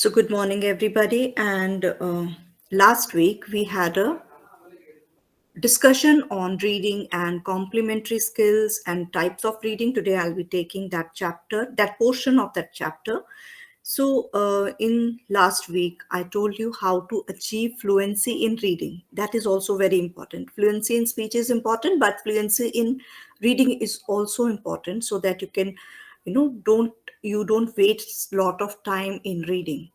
So, good morning, everybody. And last week we had a discussion on reading and complementary skills and types of reading. Today, I'll be taking that chapter, that portion of that chapter. So, in last week, I told you how to achieve fluency in reading. That is also very important. Fluency in speech is important, but fluency in reading is also important so that you can, don't waste a lot of time in reading.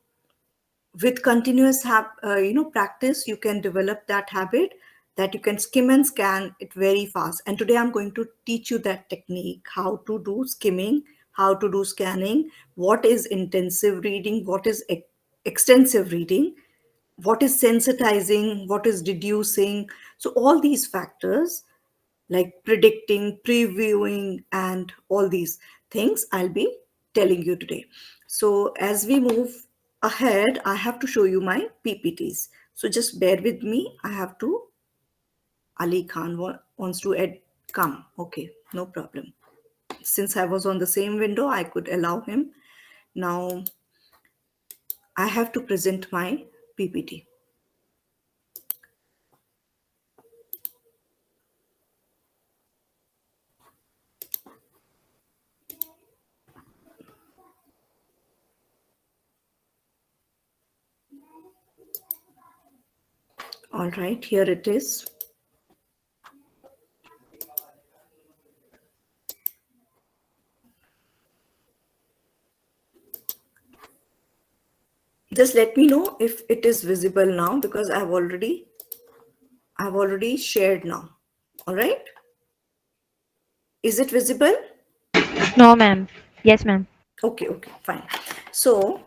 With continuous practice, you can develop that habit that you can skim and scan it very fast. And today I'm going to teach you that technique, how to do skimming, how to do scanning, what is intensive reading, what is extensive reading, what is sensitizing, what is deducing. So all these factors like predicting, previewing, and all these things I'll be telling you today. So as we move ahead, I have to show you my PPTs. So just bear with me. I have to, Ali Khan wants to come. Okay, no problem. Since I was on the same window, I could allow him. Now I have to present my PPT. All right, here it is. Just let me know if it is visible now because I've already shared now. All right. Is it visible? No, ma'am. Yes, ma'am. Okay, okay, fine. So,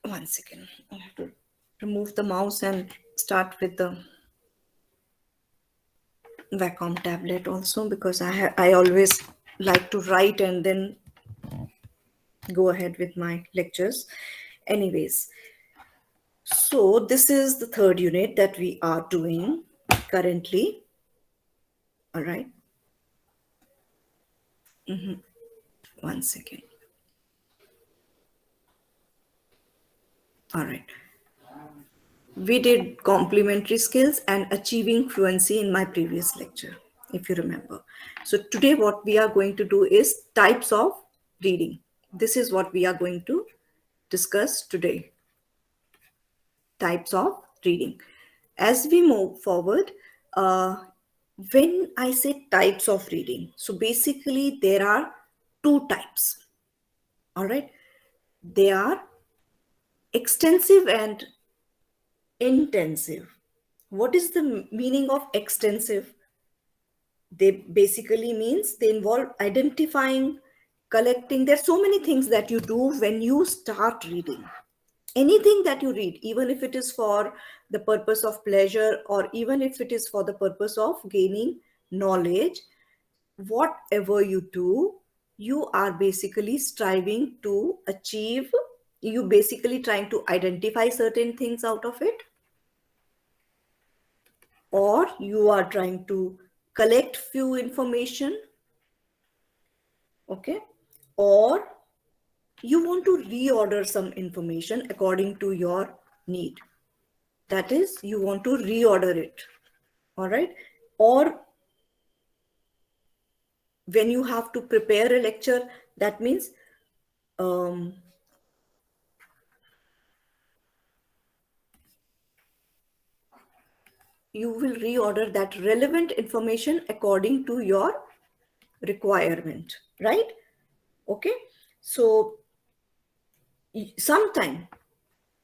one second. I have to remove the mouse and start with the Wacom tablet also because I always like to write and then go ahead with my lectures. Anyways, so this is the third unit that we are doing currently. All right. One second. All right. We did complementary skills and achieving fluency in my previous lecture, if you remember. So today what we are going to do is types of reading. This is what we are going to discuss today. Types of reading. As we move forward, uh, when I say types of reading, so basically there are two types. All right. They are extensive and intensive. What is the meaning of extensive? They basically means they involve identifying, collecting. There's so many things that you do when you start reading. Anything that you read, even if it is for the purpose of pleasure or even if it is for the purpose of gaining knowledge, whatever you do, you are basically striving to achieve, you basically trying to identify certain things out of it, or you are trying to collect few information, okay, or you want to reorder some information according to your need. That is, you want to reorder it. All right. Or when you have to prepare a lecture, that means um, you will reorder that relevant information according to your requirement, right? Okay. So sometime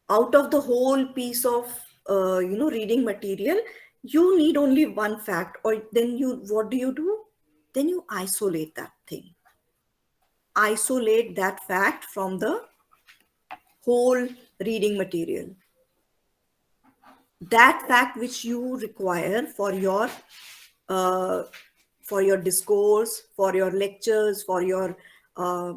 out of the whole piece of reading material, you need only one fact, or then you, what do? Then you isolate that thing, isolate that fact from the whole reading material, that fact which you require uh, for your discourse, for your lectures, for your uh,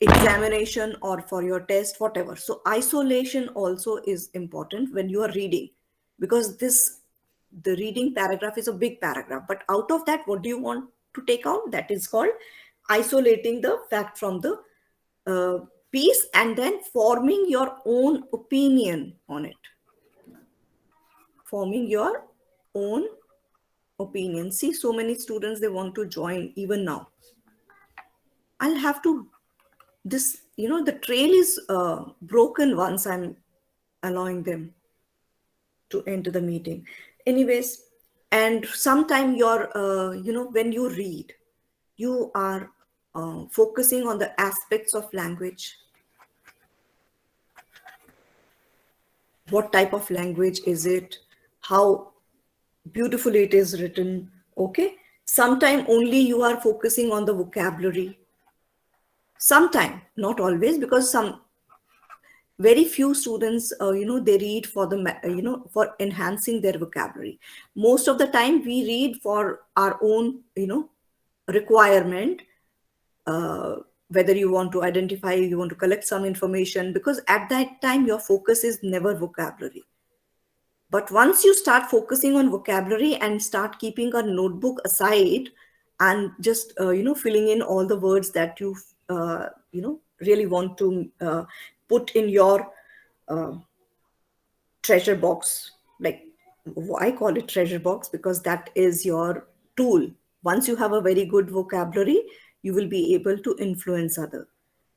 examination or for your test, whatever. So isolation also is important when you are reading, because this, the reading paragraph is a big paragraph, but out of that, what do you want to take out? That is called isolating the fact from the uh, piece and then forming your own opinion on it. Forming your own opinion. See, so many students, they want to join even now. I'll have to, this, the trail is broken once I'm allowing them to enter the meeting. Anyways, and sometime you're, when you read, you are focusing on the aspects of language. What type of language is it? How beautifully it is written. Okay. Sometime only you are focusing on the vocabulary. Sometime, not always, because some very few students, they read for the, for enhancing their vocabulary. Most of the time we read for our own, requirement, whether you want to identify, you want to collect some information, because at that time your focus is never vocabulary. But once you start focusing on vocabulary and start keeping a notebook aside and just, filling in all the words that you, really want to put in your treasure box, like I call it treasure box because that is your tool. Once you have a very good vocabulary, you will be able to influence other.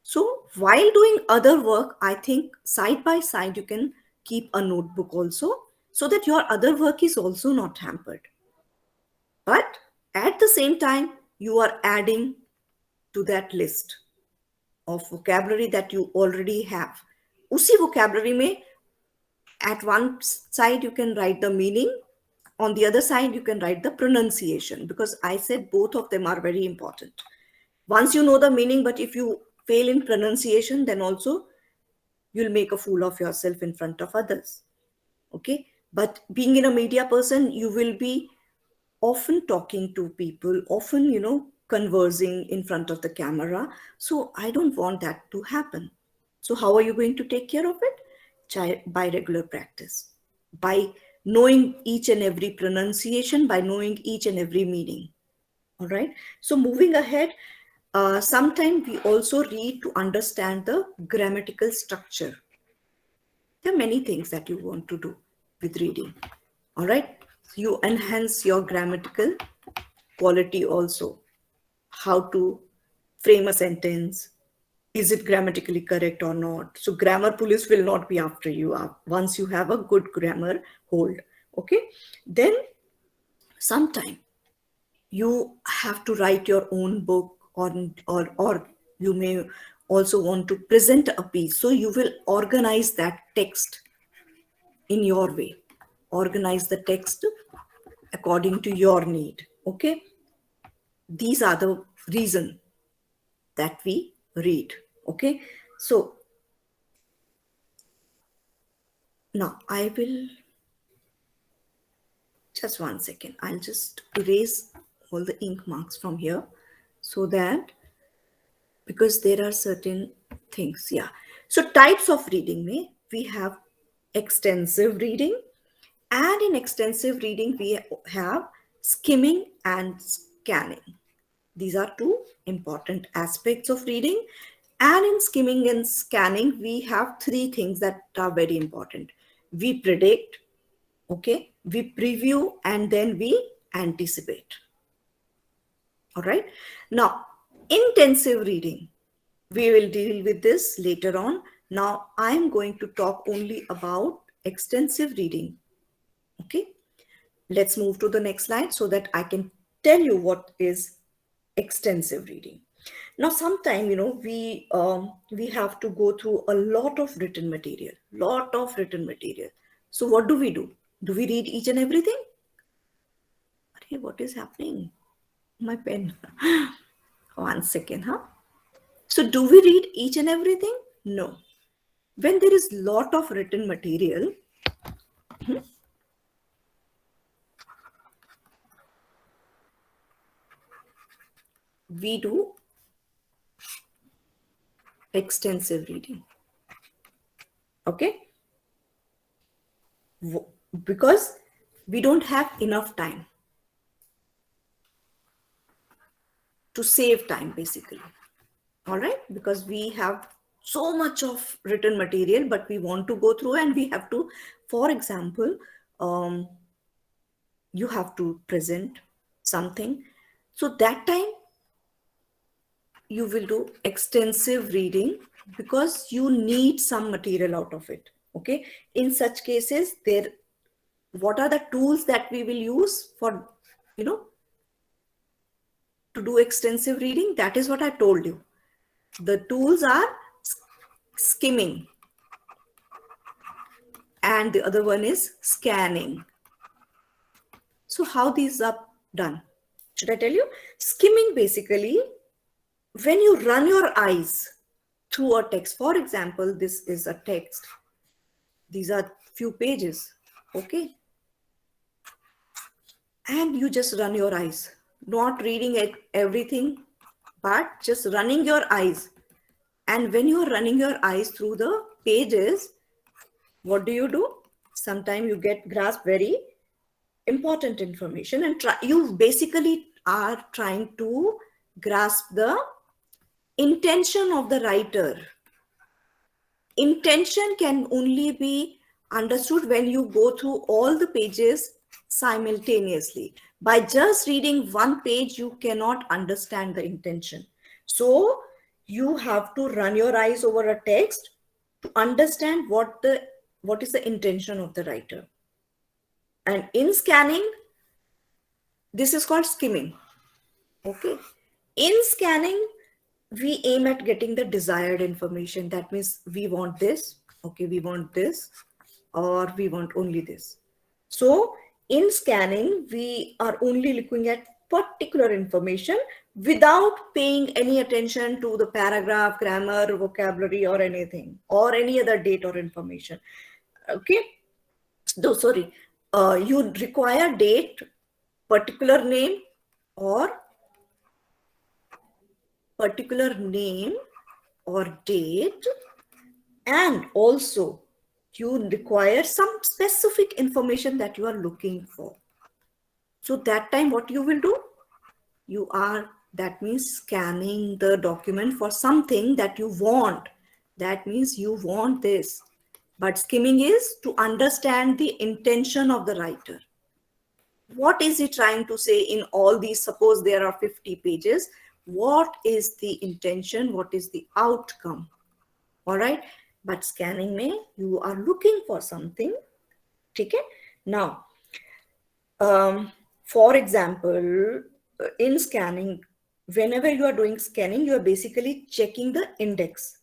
So while doing other work, I think side by side you can keep a notebook also, so that your other work is also not hampered. But at the same time, you are adding to that list of vocabulary that you already have. उसी vocabulary में at one side you can write the meaning, on the other side you can write the pronunciation, because I said both of them are very important. Once you know the meaning, but if you fail in pronunciation, then also you'll make a fool of yourself in front of others. Okay. But being in a media person, you will be often talking to people, often, conversing in front of the camera. So I don't want that to happen. So how are you going to take care of it? By regular practice, by knowing each and every pronunciation, by knowing each and every meaning. All right. So moving ahead, sometimes we also read to understand the grammatical structure. There are many things that you want to do with reading. All right. So you enhance your grammatical quality also. How to frame a sentence. Is it grammatically correct or not? So grammar police will not be after you once you have a good grammar hold. Okay. Then sometime you have to write your own book, or you may also want to present a piece. So you will organize that text in your way. Organize the text according to your need. Okay. These are the reason that we read. Okay. So now I will, just one second, I'll just erase all the ink marks from here, so that, because there are certain things. Yeah. So types of reading may, we have extensive reading, and in extensive reading we have skimming and scanning. These are two important aspects of reading. And in skimming and scanning, we have three things that are very important. We predict, okay, we preview, and then we anticipate. All right. Now, intensive reading, we will deal with this later on. Now, I'm going to talk only about extensive reading. Okay. Let's move to the next slide so that I can tell you what is extensive reading. Now, sometime, we have to go through a lot of written material, So what do? Do we read each and everything? Okay, what is happening? My pen. One second, huh? So do we read each and everything? No. When there is lot of written material, we do extensive reading. Okay. Because we don't have enough time to save time, basically. All right. Because we have so much of written material, but we want to go through and we have to, for example, you have to present something. So that time you will do extensive reading because you need some material out of it. Okay. In such cases, there, what are the tools that we will use for, to do extensive reading? That is what I told you. The tools are skimming, and the other one is scanning. So how these are done? Should I tell you? Skimming, basically, when you run your eyes through a text. For example, this is a text. These are few pages. Okay. And you just run your eyes, not reading everything, but just running your eyes. And when you are running your eyes through the pages, what do? Sometimes you get grasp very important information, and you basically are trying to grasp the intention of the writer. Intention can only be understood when you go through all the pages simultaneously. By just reading one page, you cannot understand the intention. So you have to run your eyes over a text to understand what is the intention of the writer. And in scanning, this is called skimming. Okay. In scanning, we aim at getting the desired information. That means we want this, okay, we want this, or we want only this. So in scanning, we are only looking at particular information without paying any attention to the paragraph, grammar, vocabulary, or anything, or any other date or information. Okay. No, sorry. You require date, particular name, or date, and also you require some specific information that you are looking for. So that time what you will do, that means scanning the document for something that you want. That means you want this, but skimming is to understand the intention of the writer. What is he trying to say in all these? Suppose there are 50 pages. What is the intention? What is the outcome? All right. But scanning mein, you are looking for something. Okay. Now, for example, in scanning, whenever you are doing scanning, you are basically checking the index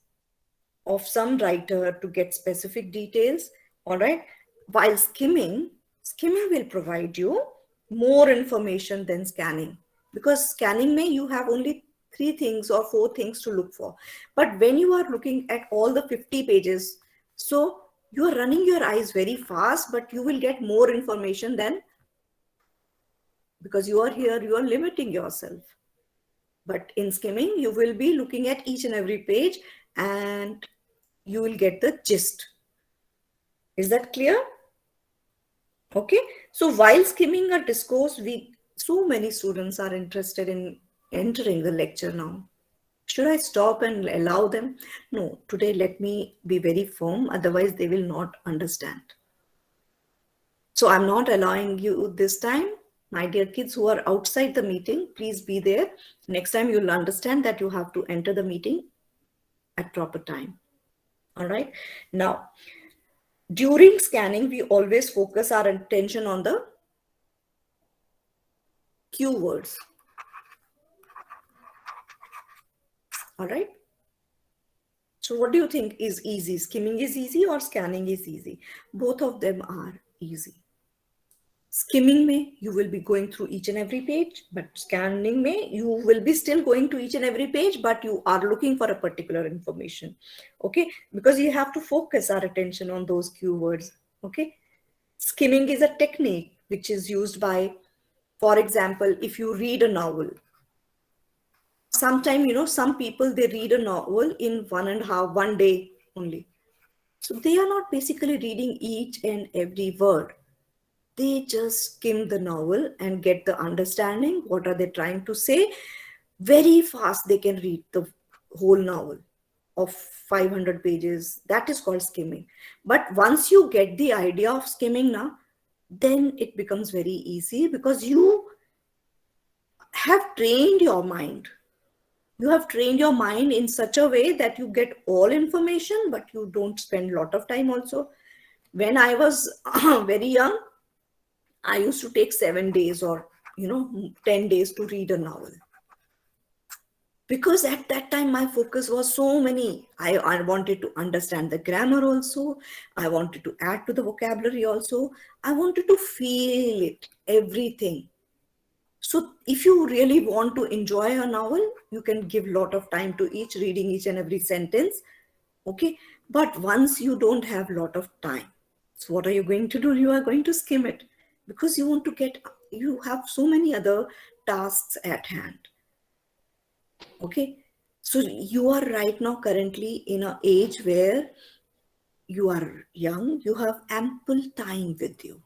of some writer to get specific details. All right. While skimming will provide you more information than scanning, because scanning may you have only 3 things or 4 things to look for. But when you are looking at all the 50 pages, so you are running your eyes very fast, but you will get more information than, because you are here, you are limiting yourself. But in skimming, you will be looking at each and every page and you will get the gist. Is that clear? Okay. So while skimming a discourse, so many students are interested in entering the lecture now. Should I stop and allow them? No, today let me be very firm, otherwise they will not understand. So I'm not allowing you this time. My dear kids who are outside the meeting, please be there. Next time you'll understand that you have to enter the meeting at proper time. All right. Now, during scanning, we always focus our attention on the keywords. All right. So what do you think is easy? Skimming is easy or scanning is easy? Both of them are easy. Skimming may you will be going through each and every page, but scanning may you will be still going to each and every page, but you are looking for a particular information. Okay, because you have to focus our attention on those keywords. Okay, skimming is a technique which is used by, for example, if you read a novel. Sometimes, some people, they read a novel in 1 day only. So they are not basically reading each and every word. They just skim the novel and get the understanding. What are they trying to say? Very fast, they can read the whole novel. of 500 pages, that is called skimming. But once you get the idea of skimming now, then it becomes very easy, because you have trained your mind. You have trained your mind in such a way that you get all information, but you don't spend a lot of time also. When I was very young, I used to take 7 days or 10 days to read a novel, because at that time my focus was so many. I wanted to understand the grammar also, I wanted to add to the vocabulary also, I wanted to feel it, everything. So if you really want to enjoy a novel, you can give lot of time to each reading, each and every sentence. Okay. But once you don't have lot of time, so what are you going to do? You are going to skim it, because you want to get, you have so many other tasks at hand. Okay. So you are right now currently in an age where you are young, you have ample time with you.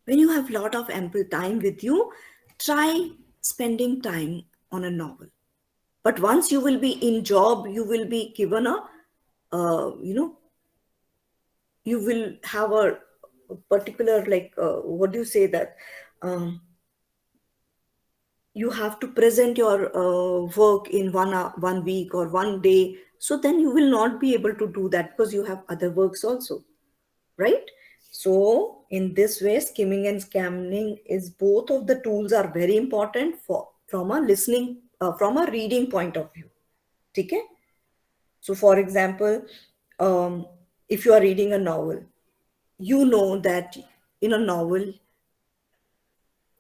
When you have lot of ample time with you, try spending time on a novel. But once you will be in job, you will be given a, uh, you know, you will have a particular, like, what do you say that? Um, you have to present your work in 1 week or 1 day. So then you will not be able to do that, because you have other works also, right? So in this way, skimming and scanning is, both of the tools are very important for, from a listening, from a reading point of view. Okay. So for example, if you are reading a novel, you know that in a novel,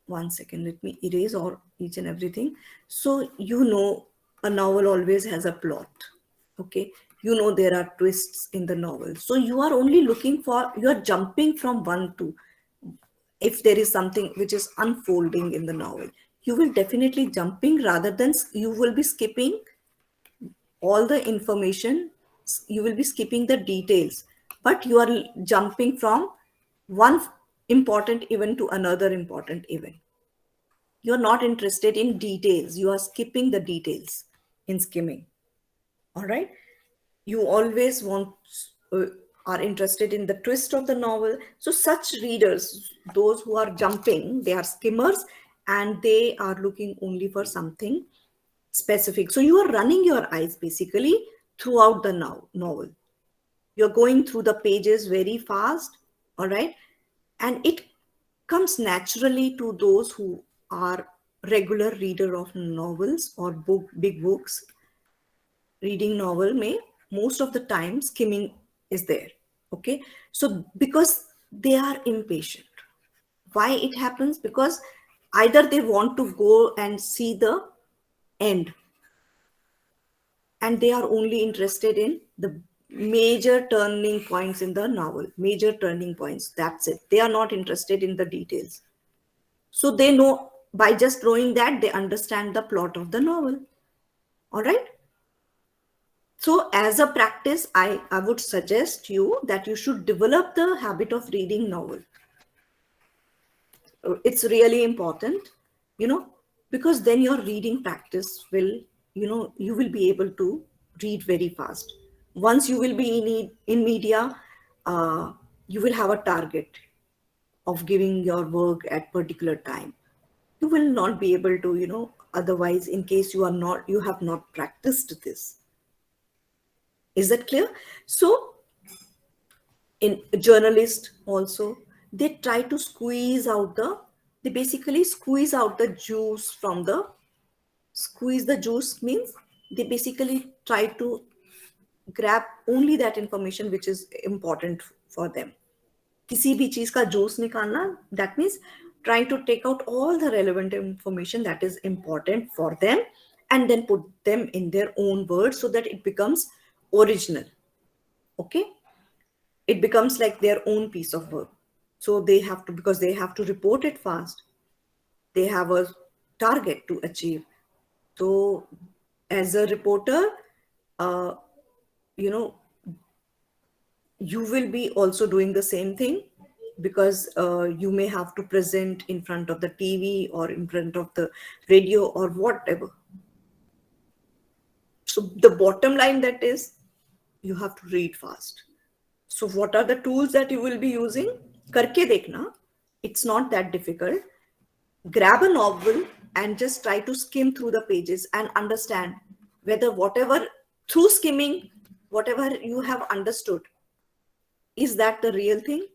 one second, let me erase all each and everything. So a novel always has a plot. Okay. There are twists in the novel, so you are only looking for, you are jumping from one to, if there is something which is unfolding in the novel, you will definitely jumping, rather than you will be skipping all the information, you will be skipping the details, but you are jumping from one important event to another important event. You're not interested in details, you are skipping the details in skimming. All right. You always want, uh, are interested in the twist of the novel. So such readers, those who are jumping, they are skimmers, and they are looking only for something specific. So you are running your eyes basically throughout the novel. You're going through the pages very fast. All right. And it comes naturally to those who are regular reader of novels or big books. Reading novel may, most of the time skimming is there. Okay. So because they are impatient. Why it happens? Because either they want to go and see the end, and they are only interested in the major turning points in the novel, major turning points, that's it. They are not interested in the details. So they know, by just knowing that, they understand the plot of the novel. All right. So as a practice, I would suggest you that you should develop the habit of reading novel. It's really important, you know, because then your reading practice will, you will be able to read very fast. Once you will be in media, uh, you will have a target of giving your work at particular time. You will not be able to, otherwise, in case you have not practiced this. Is that clear? So in journalists also, they try to they basically squeeze the juice means they basically try to grab only that information which is important for them. किसी भी चीज का juice निकालना, that means trying to take out all the relevant information that is important for them, and then put them in their own words so that it becomes original. Okay. It becomes like their own piece of work. So they have to, because they have to report it fast, they have a target to achieve. So as a reporter, uh, you know you will be also doing the same thing, because you may have to present in front of the TV or in front of the radio or whatever. So the bottom line that is, you have to read fast. So what are the tools that you will be using? Karke dekhna. It's not that difficult. Grab a novel and just try to skim through the pages and understand whether whatever, through skimming, whatever you have understood, is that the real thing,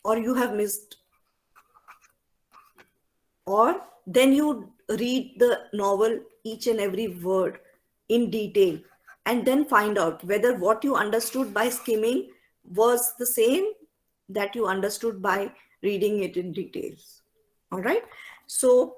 or you have missed, or then you read the novel, each and every word in detail, and then find out whether what you understood by skimming was the same that you understood by reading it in details. All right. So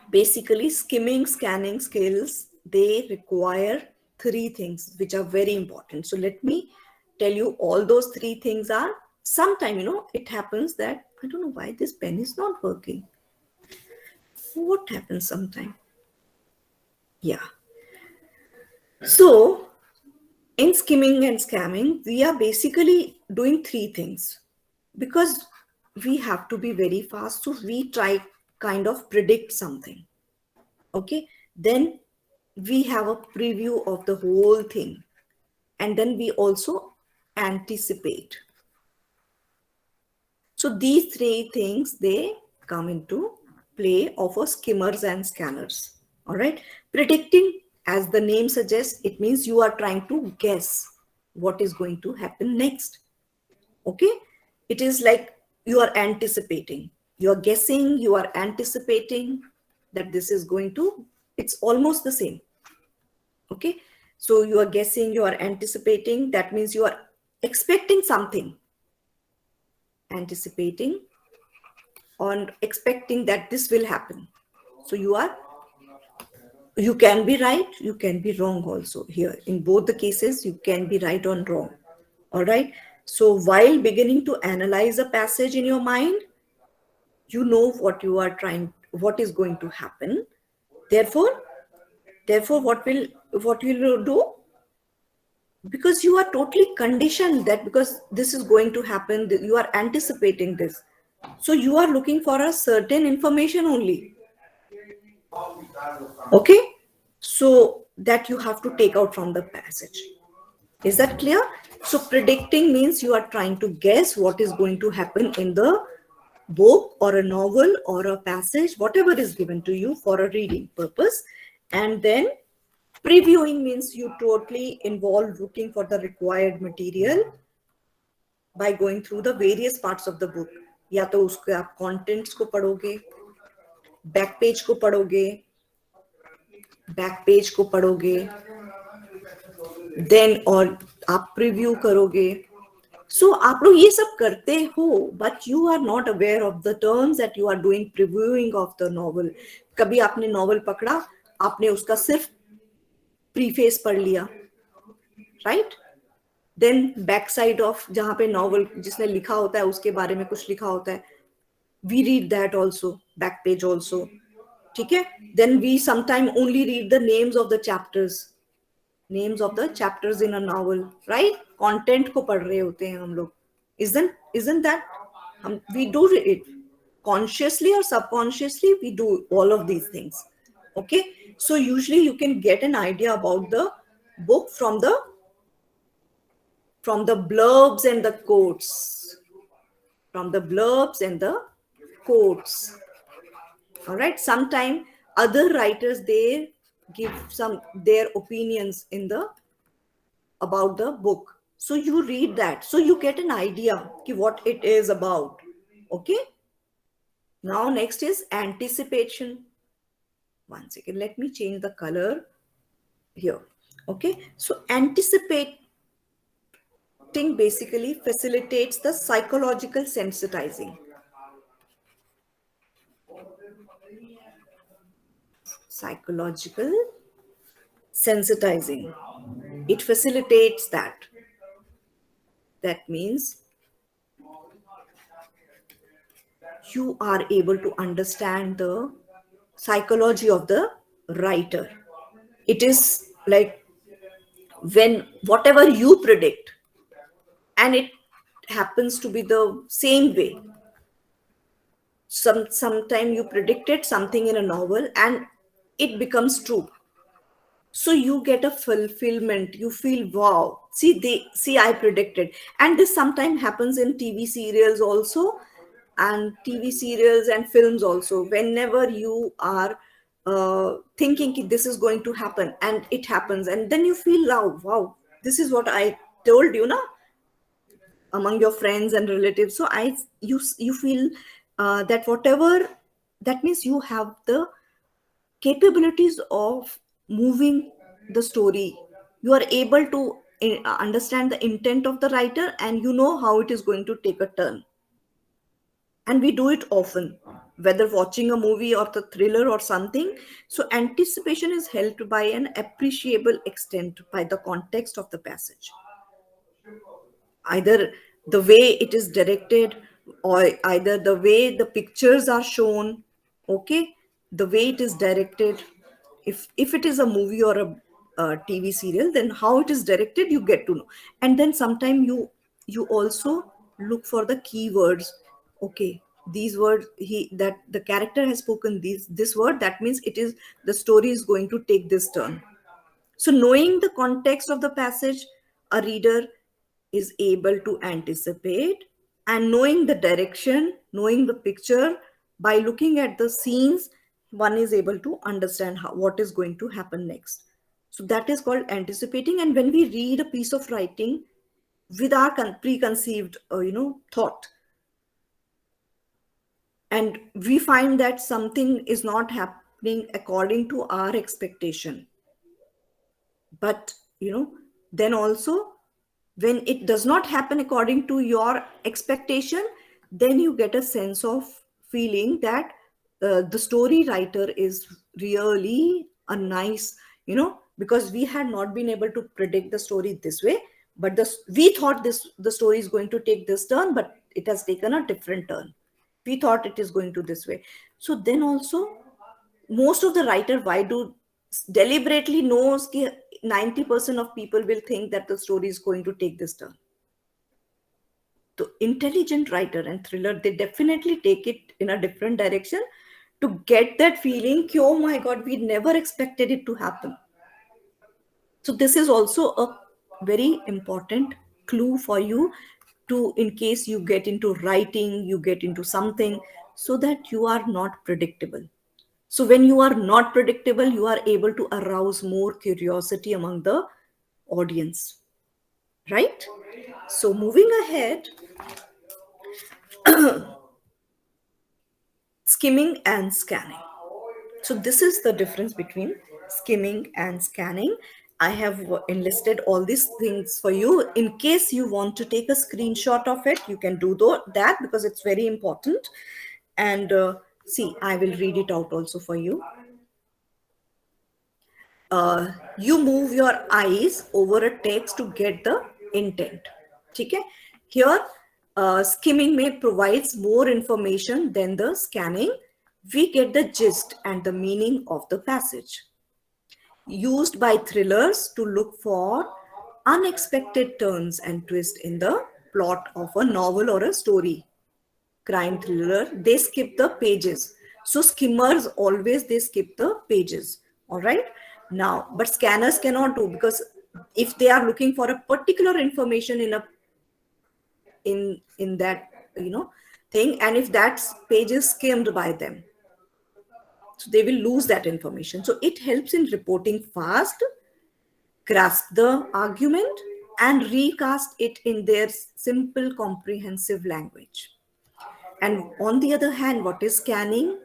basically, skimming, scanning skills, they require three things which are very important. So let me tell you all those three things are. Sometime, it happens that I don't know why this pen is not working. What happens sometime? Yeah. So in skimming and scamming, we are basically doing three things because we have to be very fast. So we try kind of predict something. Okay. Then we have a preview of the whole thing. And then we also anticipate. So these three things, they come into play of a skimmers and scanners. All right. Predicting, as the name suggests, it means you are trying to guess what is going to happen next. Okay. It is like you are anticipating. You are guessing, you are anticipating that this is going to, it's almost the same. Okay. So you are guessing, you are anticipating. That means you are expecting something. Anticipating on expecting that this will happen. So you can be right, you can be wrong also here. In both the cases, you can be right or wrong. All right. So while beginning to analyze a passage in your mind, you know what you are trying, what is going to happen. Therefore, what will you do? Because you are totally conditioned that because this is going to happen, you are anticipating this. So you are looking for a certain information only. Okay. So that you have to take out from the passage. Is that clear? So predicting means you are trying to guess what is going to happen in the book or a novel or a passage, whatever is given to you for a reading purpose. And then previewing means you totally involve looking for the required material by going through the various parts of the book. या तो उसके आप contents को पढ़ोगे, back page को पढ़ोगे, back page को पढ़ोगे, देन और आप प्रीव्यू करोगे. सो आप लोग ये सब करते हो, but you are not aware of the terms that you are doing previewing of the novel. कभी आपने नॉवल पकड़ा, आपने उसका सिर्फ प्रीफेस पढ़ लिया, right? Then back side of जहां पे नॉवल जिसने लिखा होता है उसके बारे में कुछ लिखा होता है, we read that also, back page also. ठीक है. Then we sometime only read the names of the chapters, names of the chapters in a novel, right? Content को पढ़ रहे होते हैं हम लोग. isn't that हम we do it consciously or subconsciously, we do all of these things. Okay. So usually you can get an idea about the book from the blurbs and the quotes, from the blurbs and the quotes. All right. Sometime other writers, they give some their opinions in the about the book. So you read that, so you get an idea what it is about. Okay. Now next is anticipation. One second, let me change the color here. Okay. So anticipating basically facilitates the psychological sensitizing. Psychological sensitizing. It facilitates that. That means you are able to understand the psychology of the writer. It is like when whatever you predict and it happens to be the same way. Sometime you predicted something in a novel and it becomes true. So you get a fulfillment, you feel, wow, see, I predicted. And this sometimes happens in TV serials also, and TV serials and films also. Whenever you are thinking ki this is going to happen and it happens, and then you feel, wow, this is what I told you now, among your friends and relatives. So you feel that whatever, that means you have the capabilities of moving the story. You are able to understand the intent of the writer, and you know how it is going to take a turn. And we do it often, whether watching a movie or the thriller or something. So anticipation is helped by an appreciable extent by the context of the passage, either the way it is directed, or either the way the pictures are shown. Okay, the way it is directed, if it is a movie or a TV serial, then how it is directed you get to know. And then sometime you also look for the keywords. Okay, these words, he that the character has spoken this word, that means it is, the story is going to take this turn. So, knowing the context of the passage, a reader is able to anticipate, and knowing the direction, knowing the picture, by looking at the scenes, one is able to understand what is going to happen next. So, that is called anticipating. And when we read a piece of writing with our preconceived, thought, and we find that something is not happening according to our expectation, but then also, when it does not happen according to your expectation, then you get a sense of feeling that the story writer is really a nice, because we had not been able to predict the story this way, but we thought the story is going to take this turn, but it has taken a different turn. We thought it is going to this way. So then also, most of the writer, why do deliberately knows कि 90% of people will think that the story is going to take this turn. The intelligent writer and thriller, they definitely take it in a different direction to get that feeling कि, oh my god, we never expected it to happen. So this is also a very important clue for you, to in case you get into writing, you get into something, so that you are not predictable. So when you are not predictable, you are able to arouse more curiosity among the audience, right? So moving ahead, skimming and scanning. So this is the difference between skimming and scanning. I have enlisted all these things for you. In case you want to take a screenshot of it, you can do that, because it's very important. And see, I will read it out also for you. You move your eyes over a text to get the intent. Okay? Here, skimming may provides more information than the scanning. We get the gist and the meaning of the passage. Used by thrillers to look for unexpected turns and twists in the plot of a novel or a story. Crime thriller, they skip the pages. So skimmers always, they skip the pages. All right. Now, but scanners cannot do, because if they are looking for a particular information in that thing, and if that page is skimmed by them, so they will lose that information. So it helps in reporting fast, grasp the argument, and recast it in their simple comprehensive language. And on the other hand, what is scanning?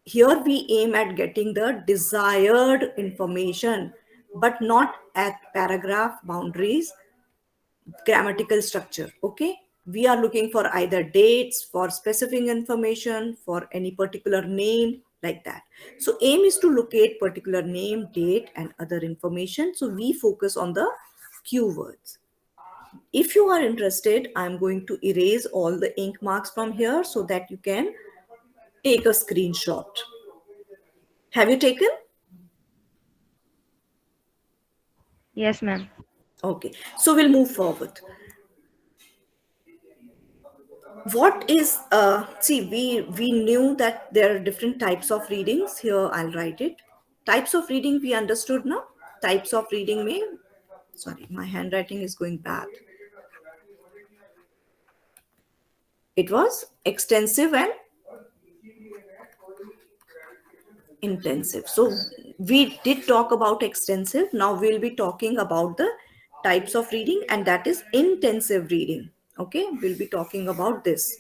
Here we aim at getting the desired information, but not at paragraph boundaries, grammatical structure. Okay, we are looking for either dates, for specific information, for any particular name, like that. So aim is to locate particular name, date, and other information. So we focus on the keywords. If you are interested, I'm going to erase all the ink marks from here so that you can take a screenshot. Have you taken? Yes, ma'am. Okay, so we'll move forward. What is see, we knew that there are different types of readings. Here I'll write it. Types of reading we understood now. Types of reading may, sorry, my handwriting is going bad. It was extensive and intensive. So we did talk about extensive. Now we'll be talking about the types of reading, and that is intensive reading. Okay, we'll be talking about this.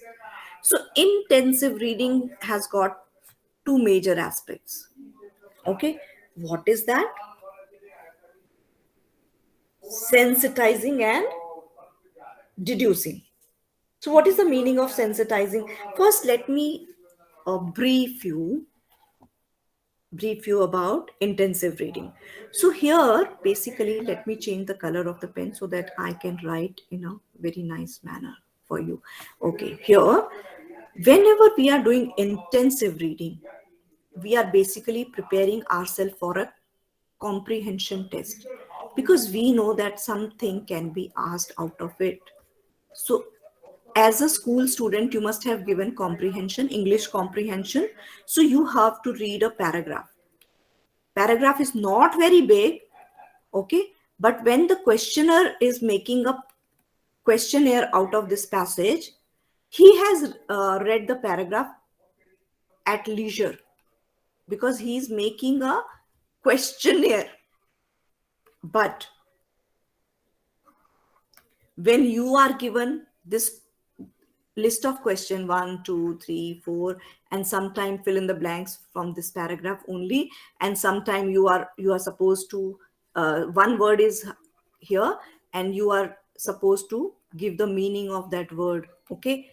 So intensive reading has got two major aspects. Okay, what is that? Sensitizing and deducing. So what is the meaning of sensitizing? First, let me brief you about intensive reading. So here, basically, let me change the color of the pen so that I can write in a very nice manner for you. Okay, here, whenever we are doing intensive reading, we are basically preparing ourselves for a comprehension test, because we know that something can be asked out of it. So as a school student, you must have given comprehension, English comprehension. So you have to read a paragraph. Paragraph is not very big, okay? But when the questioner is making a questionnaire out of this passage, he has read the paragraph at leisure, because he is making a questionnaire. But when you are given this list of question 1, 2, 3, 4, and sometime fill in the blanks from this paragraph only, and sometime you are supposed to one word is here and you are supposed to give the meaning of that word. Okay,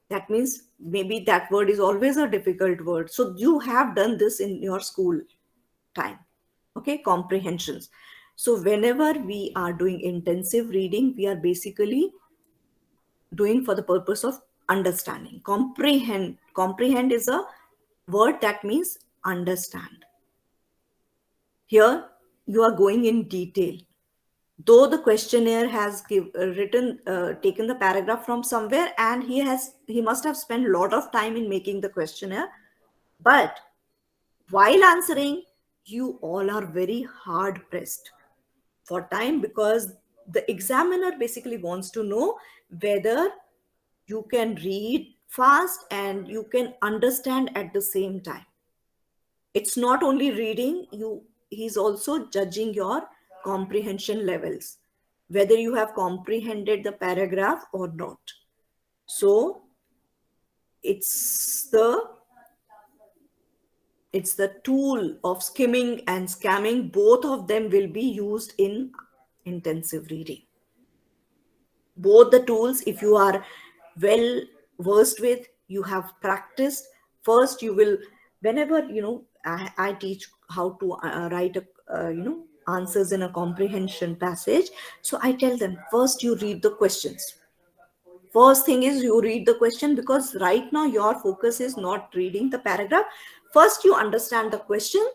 that means maybe that word is always a difficult word, so you have done this in your school time. Okay, comprehensions. So whenever we are doing intensive reading, we are basically doing for the purpose of understanding. Comprehend is a word that means understand. Here you are going in detail, though the questionnaire has taken the paragraph from somewhere, and he must have spent a lot of time in making the questionnaire, but while answering, you all are very hard pressed for time, because the examiner basically wants to know whether you can read fast and you can understand at the same time. It's not only reading, he's also judging your comprehension levels, whether you have comprehended the paragraph or not. So it's the it's the tool of skimming and scamming. Both of them will be used in intensive reading. Both the tools, if you are well versed with, you have practiced. First you will, whenever I teach how to write a answers in a comprehension passage. So I tell them, first you read the questions. First thing is you read the question, because right now your focus is not reading the paragraph. First you understand the question,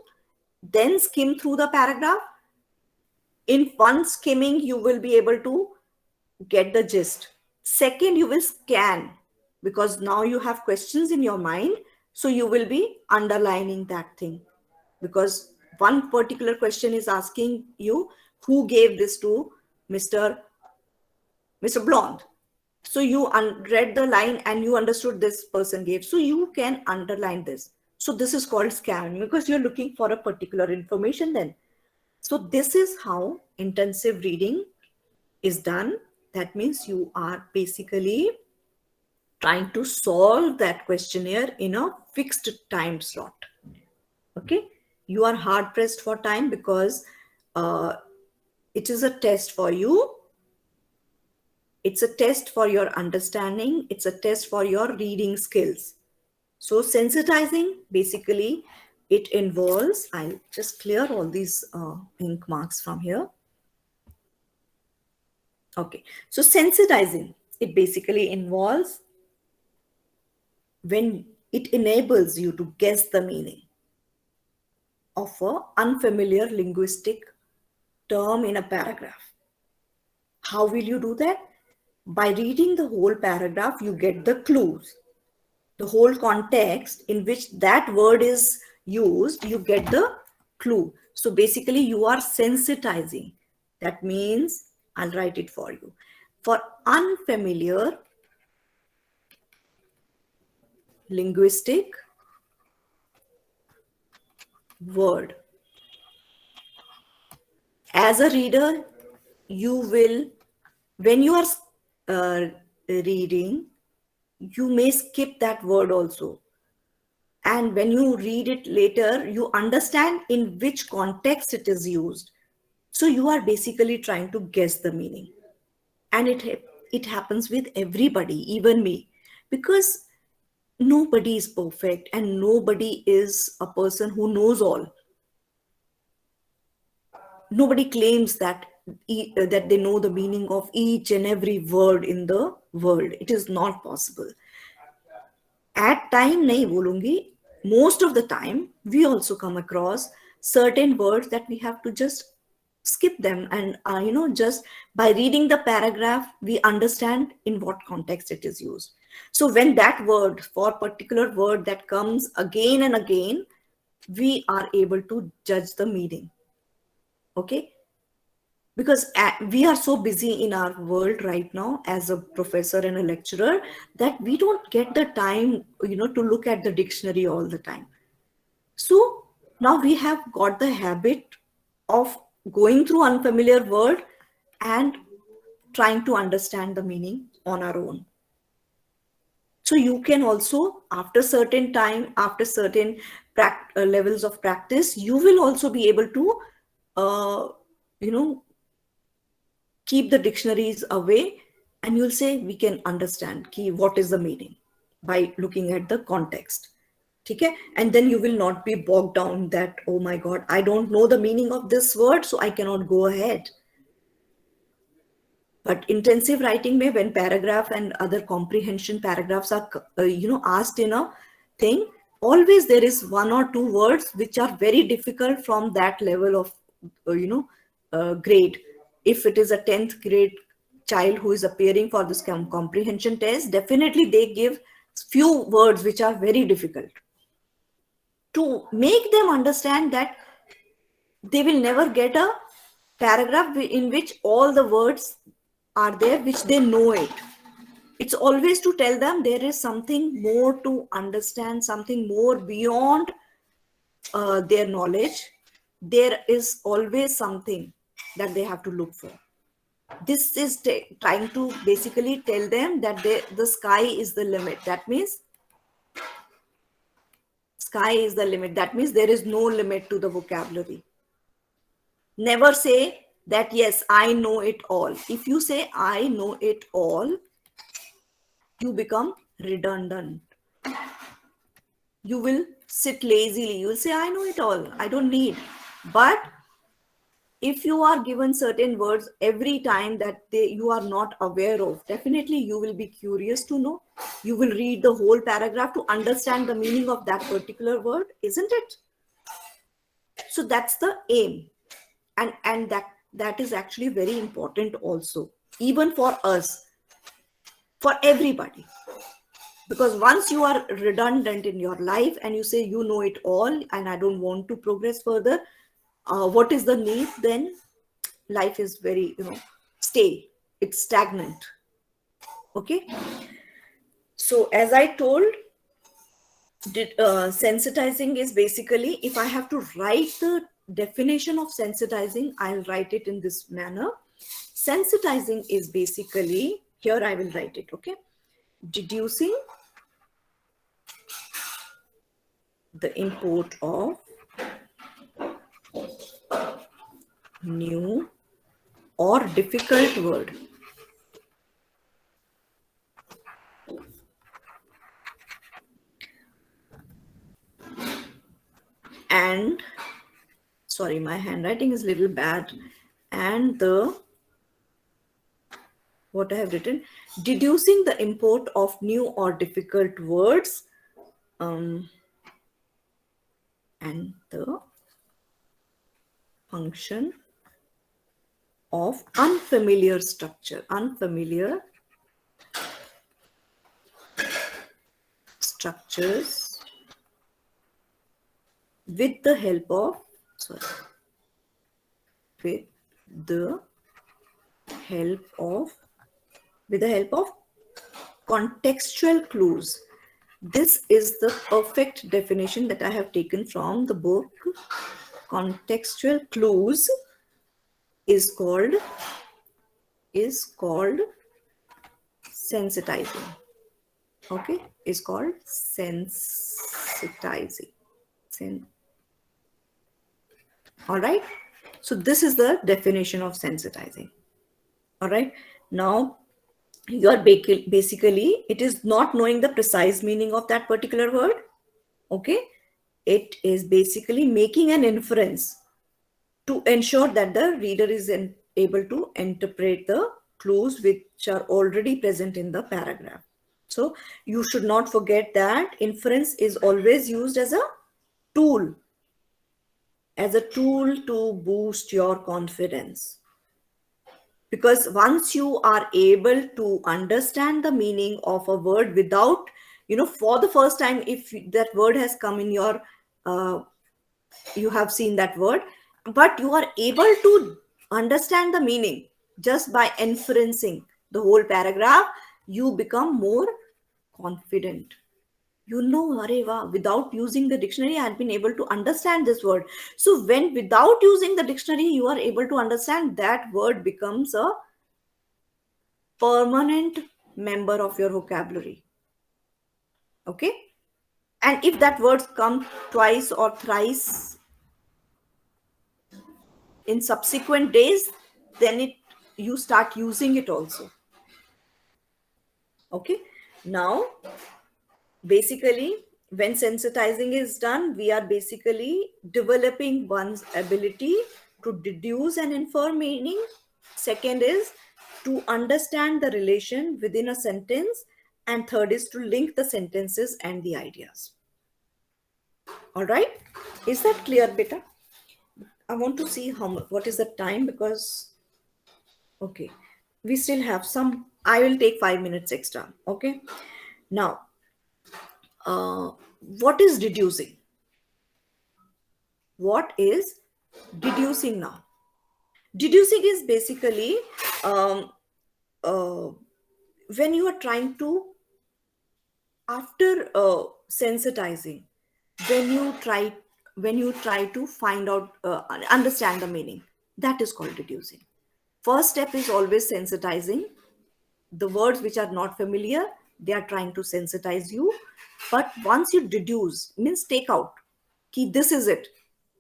then skim through the paragraph. In one skimming you will be able to get the gist. Second, you will scan, because now you have questions in your mind, so you will be underlining that thing, because one particular question is asking you, who gave this to Mr. Blonde. So you read the line and you understood this person gave, so you can underline this. So this is called scanning, because you're looking for a particular information then. So this is how intensive reading is done. That means you are basically trying to solve that questionnaire in a fixed time slot. Okay, you are hard pressed for time, because it is a test for you. It's a test for your understanding. It's a test for your reading skills. So sensitizing, basically it involves, I'll just clear all these ink marks from here. Okay, so sensitizing, it basically involves when it enables you to guess the meaning of an unfamiliar linguistic term in a paragraph. How will you do that? By reading the whole paragraph, you get the clues, the whole context in which that word is used, you get the clue. So basically, you are sensitizing. That means, I'll write it for you. For unfamiliar linguistic word, as a reader, you will, when you are reading, you may skip that word also. And when you read it later, you understand in which context it is used. So you are basically trying to guess the meaning. And it happens with everybody, even me, because nobody is perfect and nobody is a person who knows all. Nobody claims that that they know the meaning of each and every word in the world. It is not possible. At time nahi bolungi, most of the time we also come across certain words that we have to just skip them, and just by reading the paragraph we understand in what context it is used. So when that word, for particular word that comes again and again, we are able to judge the meaning. Okay, because we are so busy in our world right now as a professor and a lecturer that we don't get the time to look at the dictionary all the time. So now we have got the habit of going through unfamiliar word and trying to understand the meaning on our own. So you can also, after certain time, after certain levels of practice, you will also be able to you know keep the dictionaries away, and you'll say we can understand what is the meaning by looking at the context. Okay, and then you will not be bogged down that, oh my god, I don't know the meaning of this word, so I cannot go ahead. But intensive writing may, when paragraph and other comprehension paragraphs are asked in a thing, always there is one or two words which are very difficult from that level of grade. If it is a 10th grade child who is appearing for this comprehension test, definitely they give few words which are very difficult to make them understand that they will never get a paragraph in which all the words are there which they know it. It's always to tell them there is something more to understand, something more beyond their knowledge. There is always something that they have to look for. This is trying to basically tell them that the sky is the limit. That means sky is the limit. That means there is no limit to the vocabulary. Never say that, yes, I know it all. If you say I know it all, you become redundant. You will sit lazily. You will say, I know it all. I don't need. But if you are given certain words every time that you are not aware of, definitely you will be curious to know. You will read the whole paragraph to understand the meaning of that particular word, isn't it? So that's the aim. And that is actually very important also, even for us, for everybody. Because once you are redundant in your life and you say you know it all and I don't want to progress further, what is the need then? Life is very stay, it's stagnant. Okay, so as I told, sensitizing is basically, if I have to write the definition of sensitizing, I'll write it in this manner. Sensitizing is basically, here I will write it, okay, deducing the import of new or difficult word and, sorry, my handwriting is a little bad, and the, what I have written, deducing the import of new or difficult words, and the function of unfamiliar structures with the help of sorry, with the help of contextual clues. This is the perfect definition that I have taken from the book. Contextual clues is called sensitizing. Okay, is called sensitizing. All right. So this is the definition of sensitizing. All right. Now you are basically, it is not knowing the precise meaning of that particular word. Okay. It is basically making an inference to ensure that the reader is able to interpret the clues which are already present in the paragraph. So you should not forget that inference is always used as a tool to boost your confidence. Because once you are able to understand the meaning of a word without, for the first time, if that word has come in your, you have seen that word, but you are able to understand the meaning just by inferencing the whole paragraph, you become more confident. Arey wow, without using the dictionary, I had been able to understand this word. So when without using the dictionary, you are able to understand, that word becomes a permanent member of your vocabulary. Okay. And if that word comes twice or thrice in subsequent days, then you start using it also. Okay. Now, basically, when sensitizing is done, we are basically developing one's ability to deduce and infer meaning. Second is to understand the relation within a sentence. And third is to link the sentences and the ideas. All right. Is that clear, beta? I want to see what is the time, because, okay, we still have some. I will take 5 minutes extra. Okay. Now, what is deducing? What is deducing now? Deducing is basically when you are trying to, after sensitizing, when you try to find out, understand the meaning, that is called deducing. First step is always sensitizing. The words which are not familiar, they are trying to sensitize you. But once you deduce, means take out, ki this is it,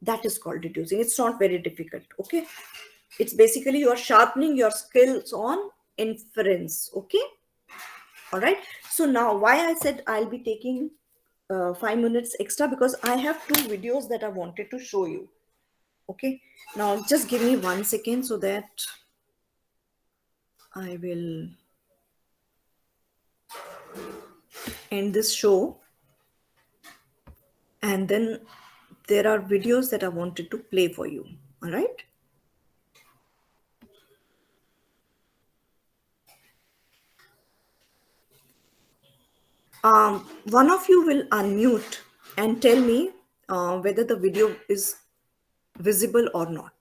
that is called deducing. It's not very difficult. Okay. It's basically you are sharpening your skills on inference. Okay. All right. So now, why I said I'll be taking 5 minutes extra, because I have 2 videos that I wanted to show you. Okay. Now just give me 1 second so that I will end this show. And then there are videos that I wanted to play for you. All right. One of you will unmute and tell me whether the video is visible or not.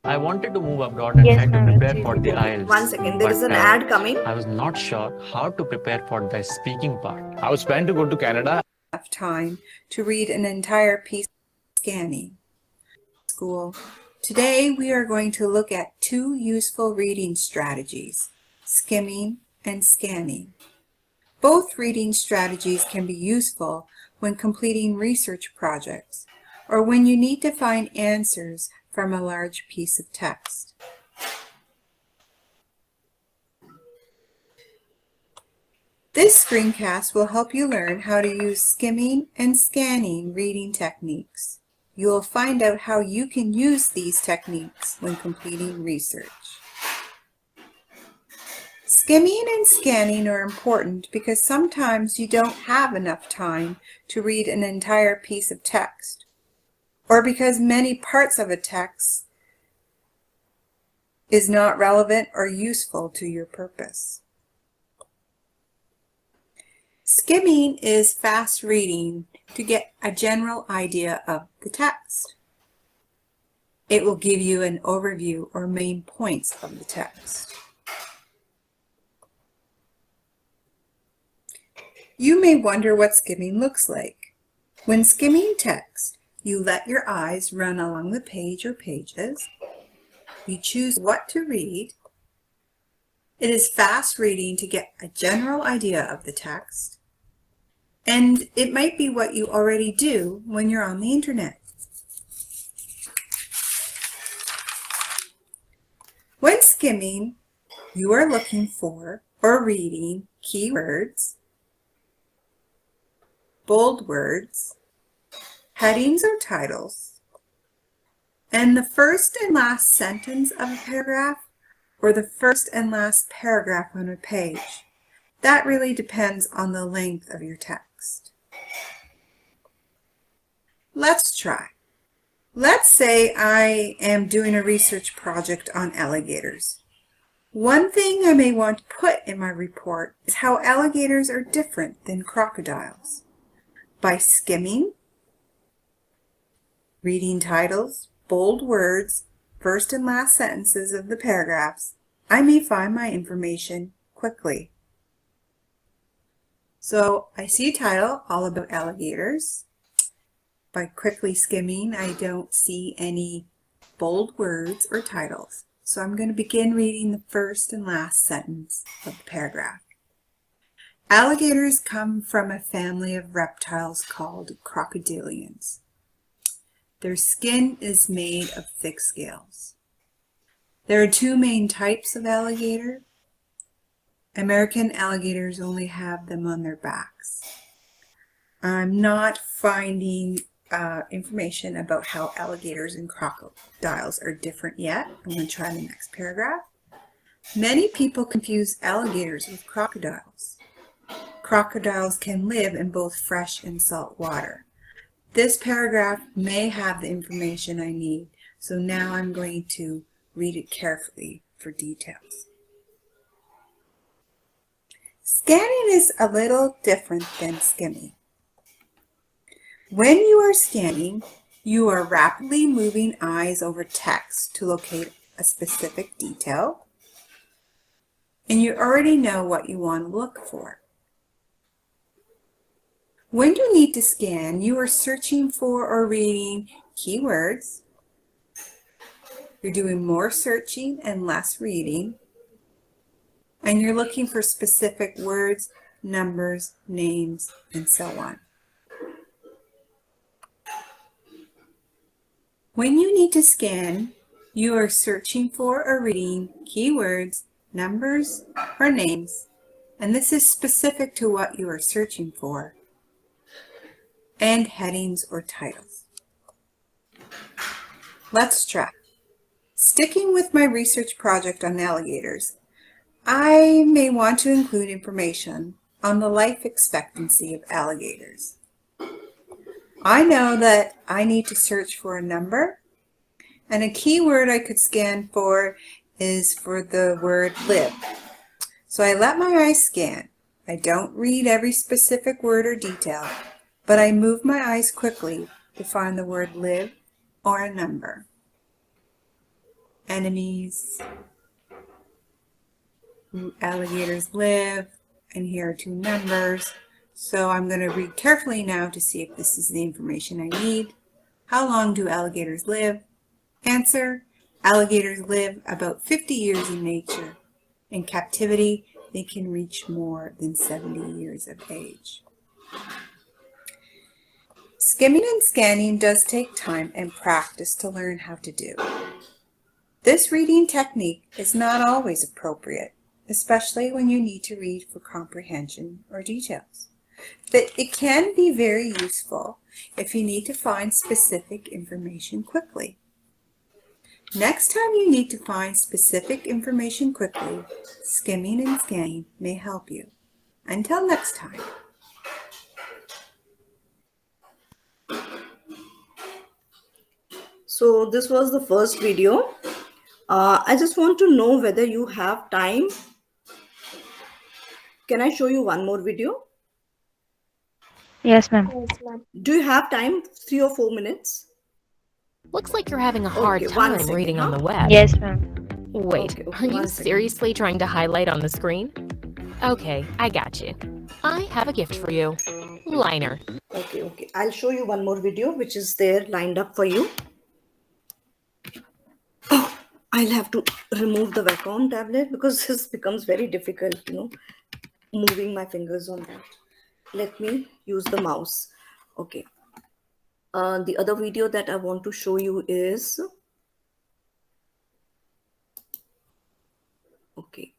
I wanted to move abroad and Yes, try to ma'am, prepare it's for the visible. IELTS. 1 second. There is an But, ad coming. I was not sure how to prepare for the speaking part. I was planning to go to Canada. Enough time to read an entire piece of scanning. School. Today we are going to look at 2 useful reading strategies, skimming and scanning. Both reading strategies can be useful when completing research projects or when you need to find answers from a large piece of text. This screencast will help you learn how to use skimming and scanning reading techniques. You will find out how you can use these techniques when completing research. Skimming and scanning are important because sometimes you don't have enough time to read an entire piece of text, or because many parts of a text is not relevant or useful to your purpose. Skimming is fast reading to get a general idea of the text. It will give you an overview or main points of the text. You may wonder what skimming looks like. When skimming text, you let your eyes run along the page or pages. You choose what to read. It is fast reading to get a general idea of the text. And it might be what you already do when you're on the internet. When skimming, you are looking for or reading keywords, bold words, headings or titles, and the first and last sentence of a paragraph or the first and last paragraph on a page. That really depends on the length of your text. Let's try. Let's say I am doing a research project on alligators. One thing I may want to put in my report is how alligators are different than crocodiles. By skimming, reading titles, bold words, first and last sentences of the paragraphs, I may find my information quickly. So I see a title all about alligators. By quickly skimming, I don't see any bold words or titles. So I'm going to begin reading the first and last sentence of the paragraph. Alligators come from a family of reptiles called crocodilians. Their skin is made of thick scales. There are two main types of alligator. American alligators only have them on their backs. I'm not finding information about how alligators and crocodiles are different yet. I'm going to try the next paragraph. Many people confuse alligators with crocodiles. Crocodiles can live in both fresh and salt water. This paragraph may have the information I need, so now I'm going to read it carefully for details. Scanning is a little different than skimming. When you are scanning, you are rapidly moving eyes over text to locate a specific detail, and you already know what you want to look for. When you need to scan, you are searching for or reading keywords. You're doing more searching and less reading, and you're looking for specific words, numbers, names, and so on. When you need to scan, you are searching for or reading keywords, numbers, or names, and this is specific to what you are searching for, and headings or titles. Let's try. Sticking with my research project on alligators, I may want to include information on the life expectancy of alligators. I know that I need to search for a number, and a keyword I could scan for is for the word live. So I let my eyes scan. I don't read every specific word or detail, but I move my eyes quickly to find the word live or a number. Enemies, alligators live, and here are two numbers. So I'm going to read carefully now to see if this is the information I need. How long do alligators live? Answer: alligators live about 50 years in nature. In captivity, they can reach more than 70 years of age. Skimming and scanning does take time and practice to learn how to do. This reading technique is not always appropriate, especially when you need to read for comprehension or details. But it can be very useful if you need to find specific information quickly. Next time you need to find specific information quickly, skimming and scanning may help you. Until next time. So this was the first video. I just want to know whether you have time. Can I show you one more video? Yes, ma'am. Do you have time? 3 or 4 minutes? Looks like you're having a hard Okay, 1 time second, reading on huh? the web. Yes, ma'am. Wait, Okay, are you 1 second. seriously trying to highlight on the screen? Okay, I got you. I have a gift for you. Liner. Okay. I'll show you one more video which is there lined up for you. Oh, I'll have to remove the Wacom tablet because this becomes very difficult, moving my fingers on that. Let me use the mouse. Okay. The other video that I want to show you is, okay.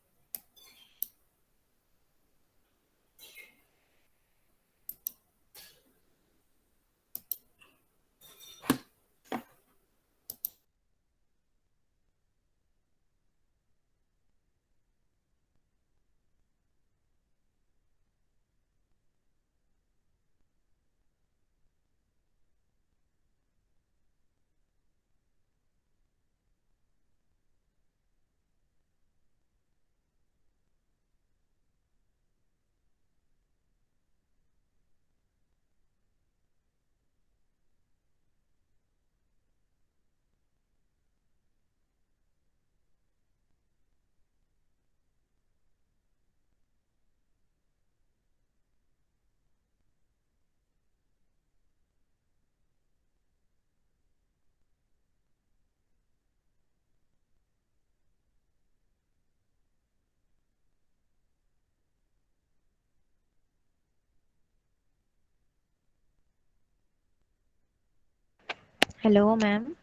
Hello, ma'am.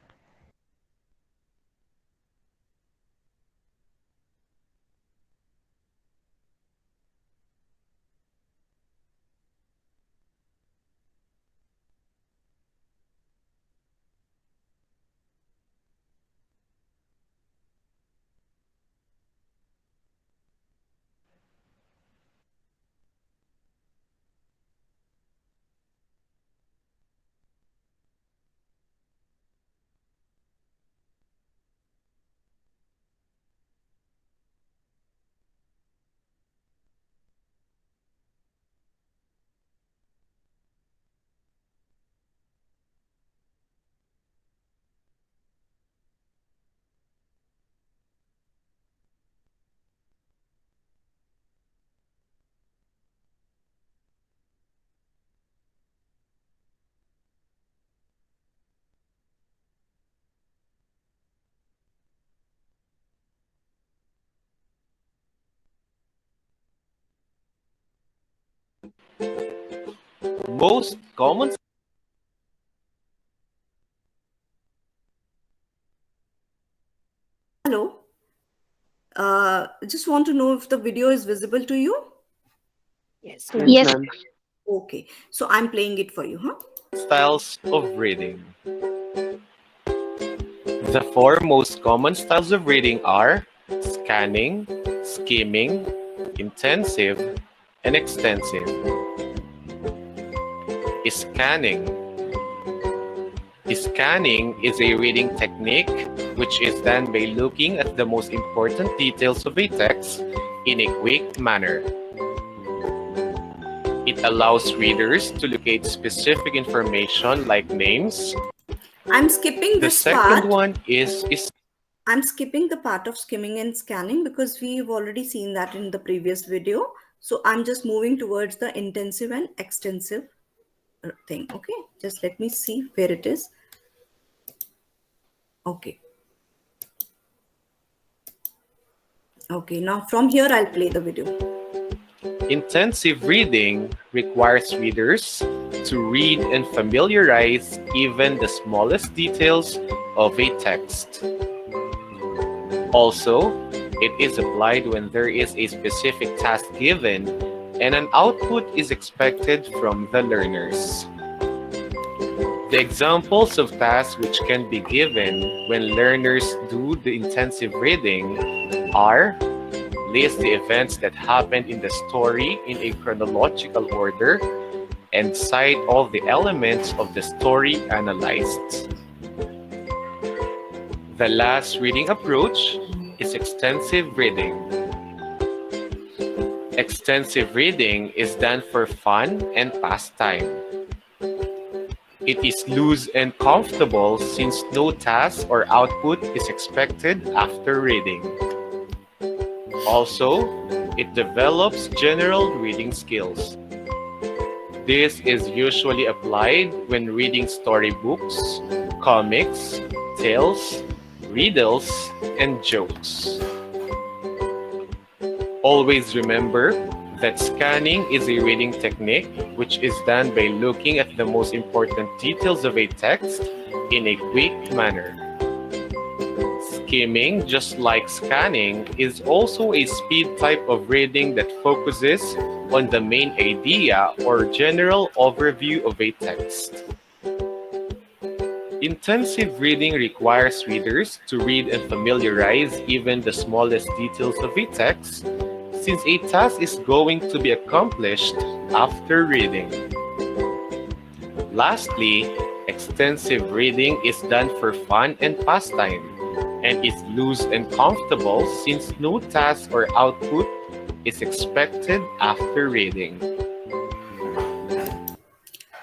Most common Hello. Just want to know if the video is visible to you. Yes, Yes. ma'am. Okay. So I'm playing it for you, huh? styles of reading. The four most common styles of reading are scanning, skimming, intensive, and extensive. Scanning. Scanning is a reading technique which is done by looking at the most important details of a text in a quick manner. It allows readers to locate specific information like names. I'm skipping The this second part. one is I'm skipping the part of skimming and scanning because we've already seen that in the previous video. So I'm just moving towards the intensive and extensive thing. Okay, just let me see where it is. Okay. Okay, now from here I'll play the video. intensive reading requires readers to read and familiarize even the smallest details of a text. Also, it is applied when there is a specific task given and an output is expected from the learners. The examples of tasks which can be given when learners do the intensive reading are: list the events that happened in the story in a chronological order and cite all the elements of the story analyzed. The last reading approach is extensive reading. Extensive reading is done for fun and pastime. It is loose and comfortable since no task or output is expected after reading. Also, it develops general reading skills. This is usually applied when reading storybooks, comics, tales, riddles, and jokes. Always remember that scanning is a reading technique which is done by looking at the most important details of a text in a quick manner. Skimming, just like scanning, is also a speed type of reading that focuses on the main idea or general overview of a text. Intensive reading requires readers to read and familiarize even the smallest details of a text, since a task is going to be accomplished after reading. Lastly, extensive reading is done for fun and pastime, and is loose and comfortable since no task or output is expected after reading.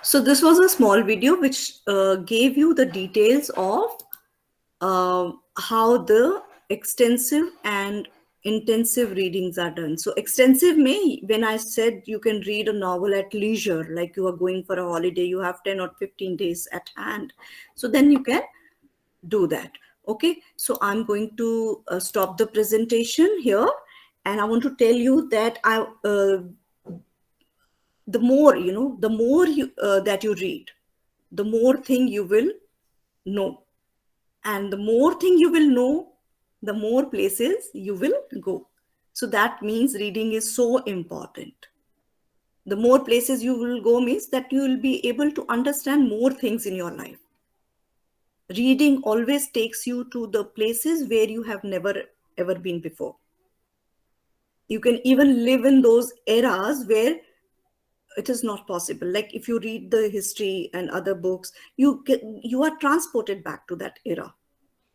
So this was a small video which gave you the details of how the extensive and intensive readings are done. So extensive when I said you can read a novel at leisure, like you are going for a holiday, you have 10 or 15 days at hand. So then you can do that. Okay, so I'm going to stop the presentation here, and I want to tell you that the more you that you read, the more thing you will know, and the more thing you will know, the more places you will go. So that means reading is so important. The more places you will go means that you will be able to understand more things in your life. Reading always takes you to the places where you have never ever been before. You can even live in those eras where it is not possible. Like if you read the history and other books, you are transported back to that era.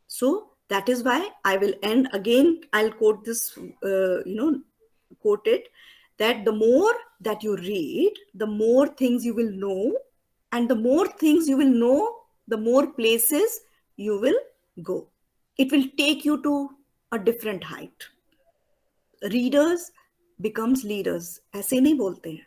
So that is why I will end again. I'll quote this, quote it, that the more that you read, the more things you will know, and the more things you will know, the more places you will go. It will take you to a different height. Readers becomes leaders. ऐसे नहीं बोलते हैं.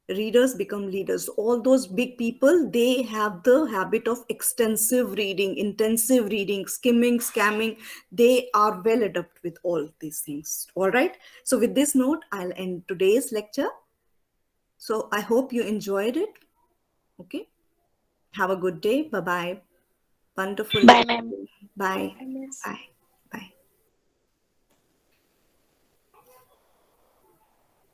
Readers become leaders. All those big people, they have the habit of extensive reading, intensive reading, skimming, scamming. They are well adept with all these things. All right. So with this note, I'll end today's lecture. So I hope you enjoyed it. Okay. Have a good day. Bye-bye. Wonderful. Bye, ma'am. Bye. Bye, miss. Bye.